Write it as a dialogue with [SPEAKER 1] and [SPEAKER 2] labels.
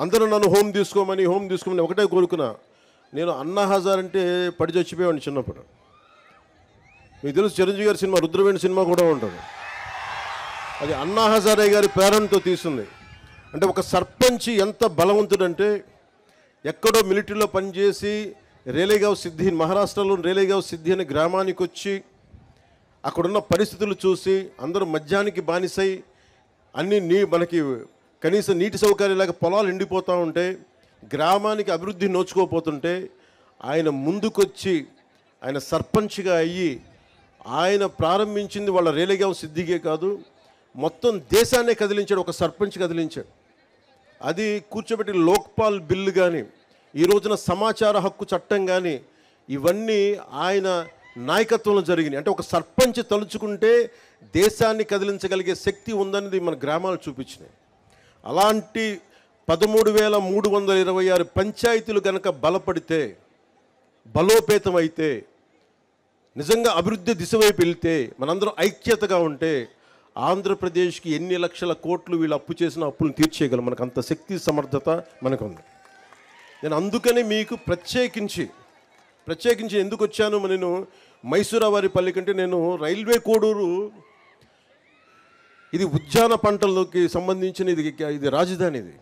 [SPEAKER 1] అందరూ నన్ను హోమ్ తీసుకోమని ఒకటే కోరుకున్నా. నేను అన్నా హజార్ అంటే పడి చచ్చిపోయాను చిన్నప్పుడు. మీకు తెలుసు చిరంజీవి గారి సినిమా రుద్రవేణి సినిమా కూడా ఉంటుంది. అది అన్నా హజారే గారి ప్రేరణతో తీసింది. అంటే ఒక సర్పంచ్ ఎంత బలవంతుడంటే ఎక్కడో మిలిటరీలో పనిచేసి రేలేగావ్ సిద్ధి, మహారాష్ట్రలో రేలేగావ్ సిద్ధి అనే గ్రామానికి వచ్చి అక్కడున్న పరిస్థితులు చూసి అందరూ మద్యానికి బానిసై అన్ని మనకి కనీసం నీటి సౌకర్యాలు పొలాలు ఎండిపోతూ ఉంటే గ్రామానికి అభివృద్ధి నోచుకోపోతుంటే ఆయన ముందుకొచ్చి ఆయన సర్పంచ్గా అయ్యి ఆయన ప్రారంభించింది వాళ్ళ రేలేగావ్ సిద్ధిగే కాదు, మొత్తం దేశాన్నే కదిలించాడు. ఒక సర్పంచ్ కదిలించాడు. అది కూర్చోబెట్టి లోక్పాల్ బిల్లు కానీ, ఈ రోజున సమాచార హక్కు చట్టం కానీ, ఇవన్నీ ఆయన నాయకత్వంలో జరిగినాయి. అంటే ఒక సర్పంచ్ తలుచుకుంటే దేశాన్ని కదిలించగలిగే శక్తి ఉందనేది మన గ్రామాలు చూపించినాయి. అలాంటి 13,326 పంచాయతీలు కనుక బలపడితే, బలోపేతం అయితే, నిజంగా అభివృద్ధి దిశ వైపు వెళ్తే, మనందరం ఐక్యతగా ఉంటే ఆంధ్రప్రదేశ్కి ఎన్ని లక్షల కోట్లు వీళ్ళు అప్పు చేసిన అప్పులను తీర్చేయగలం. మనకు అంత శక్తి సమర్థత మనకుంది. నేను అందుకని మీకు ప్రత్యేకించి ఎందుకు వచ్చాను, నేను మైసూరావారిపల్లి కంటే నేను రైల్వే కోడూరు, ఇది ఉద్యాన పంటలకి సంబంధించిన ఇది రాజధాని. ఇది